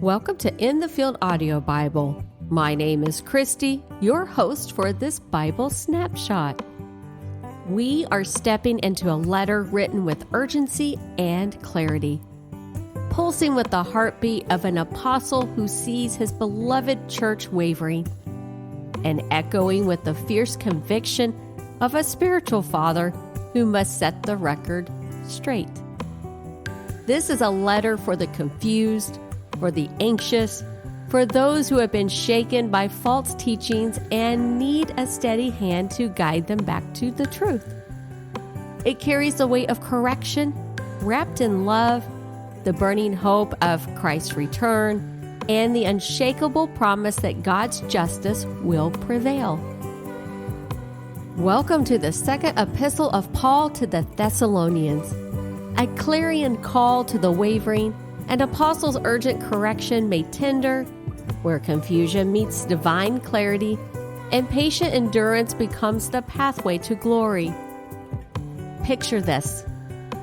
Welcome to In the Field Audio Bible. My name is Christy, your host for this Bible snapshot. We are stepping into a letter written with urgency and clarity, pulsing with the heartbeat of an apostle who sees his beloved church wavering, and echoing with the fierce conviction of a spiritual father who must set the record straight. This is a letter for the confused, for the anxious, for those who have been shaken by false teachings and need a steady hand to guide them back to the truth. It carries the weight of correction, wrapped in love, the burning hope of Christ's return, and the unshakable promise that God's justice will prevail. Welcome to the second epistle of Paul to the Thessalonians, a clarion call to the wavering, and apostles' urgent correction made tender, where confusion meets divine clarity, and patient endurance becomes the pathway to glory. Picture this.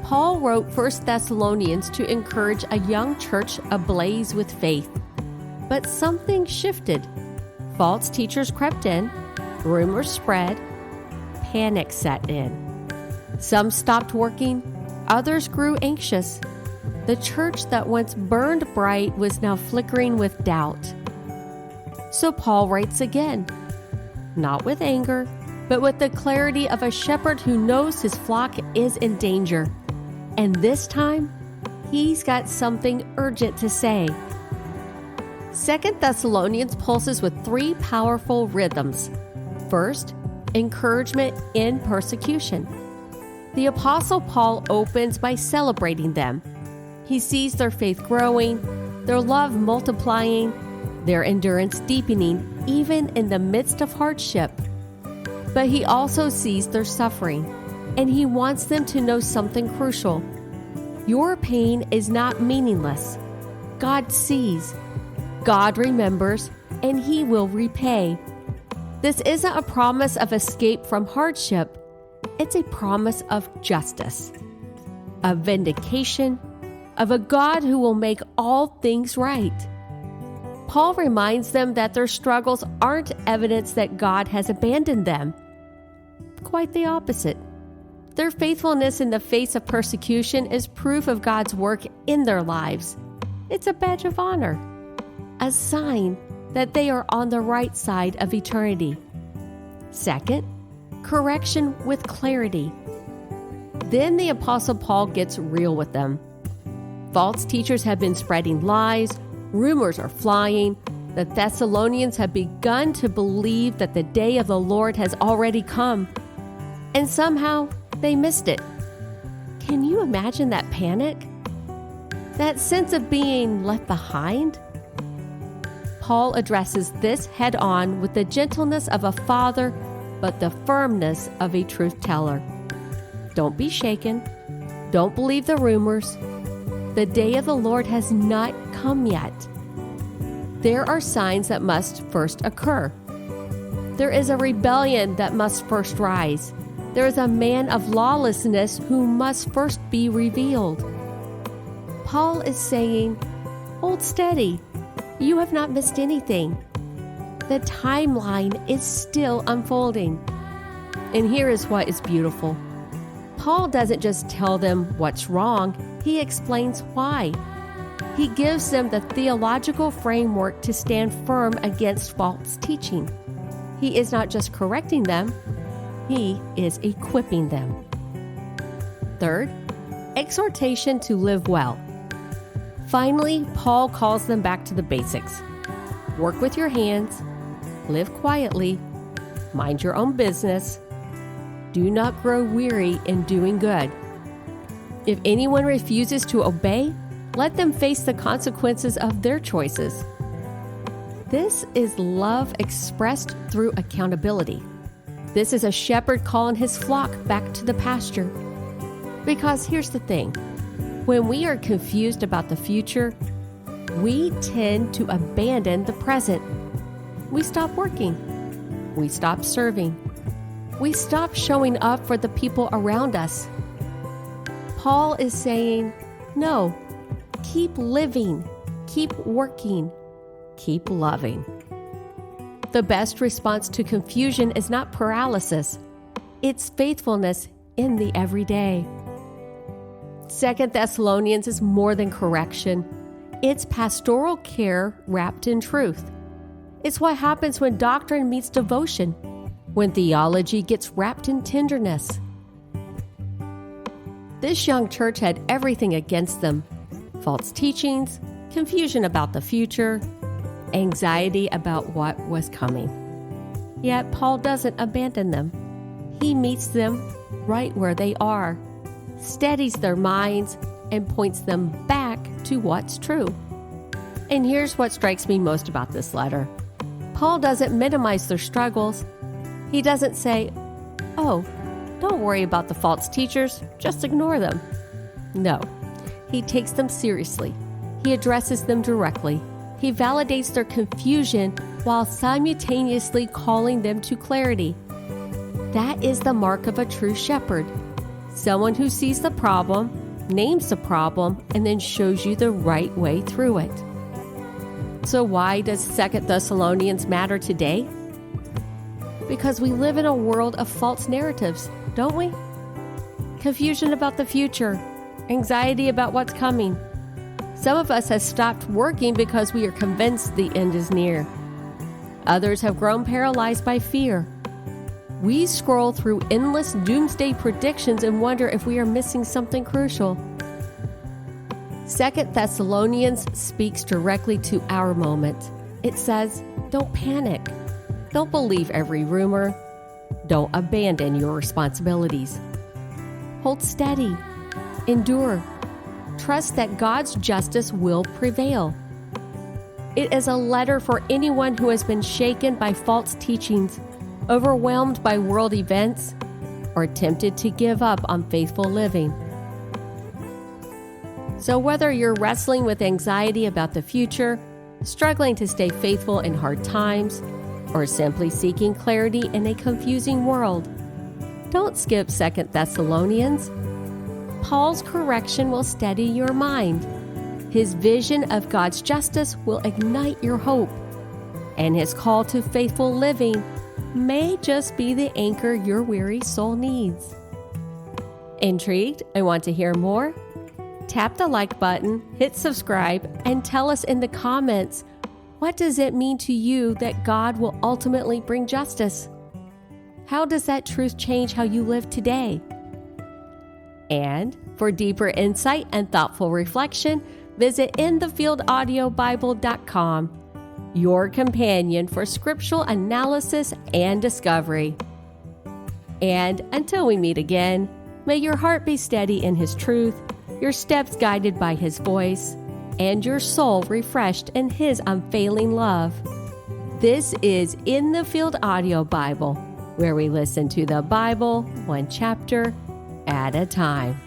Paul wrote 1 Thessalonians to encourage a young church ablaze with faith. But something shifted. False teachers crept in, rumors spread, panic set in. Some stopped working, others grew anxious. The church that once burned bright was now flickering with doubt. So Paul writes again, not with anger, but with the clarity of a shepherd who knows his flock is in danger. And this time, he's got something urgent to say. 2 Thessalonians pulses with three powerful rhythms. First, encouragement in persecution. The Apostle Paul opens by celebrating them. He sees their faith growing, their love multiplying, their endurance deepening, even in the midst of hardship. But he also sees their suffering, and he wants them to know something crucial. Your pain is not meaningless. God sees, God remembers, and he will repay. This isn't a promise of escape from hardship. It's a promise of justice, of vindication, of a God who will make all things right. Paul reminds them that their struggles aren't evidence that God has abandoned them. Quite the opposite. Their faithfulness in the face of persecution is proof of God's work in their lives. It's a badge of honor, a sign that they are on the right side of eternity. Second, correction with clarity. Then the Apostle Paul gets real with them. False teachers have been spreading lies, rumors are flying. The Thessalonians have begun to believe that the day of the Lord has already come. And somehow, they missed it. Can you imagine that panic? That sense of being left behind? Paul addresses this head on with the gentleness of a father, but the firmness of a truth teller. Don't be shaken. Don't believe the rumors. The day of the Lord has not come yet. There are signs that must first occur. There is a rebellion that must first rise. There is a man of lawlessness who must first be revealed. Paul is saying, hold steady. You have not missed anything. The timeline is still unfolding. And here is what is beautiful. Paul doesn't just tell them what's wrong, he explains why. He gives them the theological framework to stand firm against false teaching. He is not just correcting them, he is equipping them. Third, exhortation to live well. Finally, Paul calls them back to the basics. Work with your hands, live quietly, mind your own business. Do not grow weary in doing good. If anyone refuses to obey, let them face the consequences of their choices. This is love expressed through accountability. This is a shepherd calling his flock back to the pasture. Because here's the thing. When we are confused about the future, we tend to abandon the present. We stop working. We stop serving. We stop showing up for the people around us. Paul is saying, no, keep living, keep working, keep loving. The best response to confusion is not paralysis. It's faithfulness in the everyday. 2 Thessalonians is more than correction. It's pastoral care wrapped in truth. It's what happens when doctrine meets devotion, when theology gets wrapped in tenderness. This young church had everything against them: false teachings, confusion about the future, anxiety about what was coming. Yet Paul doesn't abandon them. He meets them right where they are, steadies their minds, and points them back to what's true. And here's what strikes me most about this letter. Paul doesn't minimize their struggles. He doesn't say, "Oh, don't worry about the false teachers, just ignore them." No, he takes them seriously. He addresses them directly. He validates their confusion while simultaneously calling them to clarity. That is the mark of a true shepherd. Someone who sees the problem, names the problem, and then shows you the right way through it. So why does 2 Thessalonians matter today? Because we live in a world of false narratives, don't we? Confusion about the future, anxiety about what's coming. Some of us have stopped working because we are convinced the end is near. Others have grown paralyzed by fear. We scroll through endless doomsday predictions and wonder if we are missing something crucial. 2 Thessalonians speaks directly to our moment. It says, don't panic. Don't believe every rumor. Don't abandon your responsibilities. Hold steady. Endure. Trust that God's justice will prevail. It is a letter for anyone who has been shaken by false teachings, overwhelmed by world events, or tempted to give up on faithful living. So whether you're wrestling with anxiety about the future, struggling to stay faithful in hard times, or simply seeking clarity in a confusing world, don't skip 2 Thessalonians. Paul's correction will steady your mind. His vision of God's justice will ignite your hope. And his call to faithful living may just be the anchor your weary soul needs. Intrigued and want to hear more? Tap the like button, hit subscribe, and tell us in the comments, what does it mean to you that God will ultimately bring justice? How does that truth change how you live today? And for deeper insight and thoughtful reflection, visit inthefieldAudioBible.com, your companion for scriptural analysis and discovery. And until we meet again, may your heart be steady in His truth, your steps guided by His voice, and your soul refreshed in His unfailing love. This is In the Field Audio Bible, where we listen to the Bible one chapter at a time.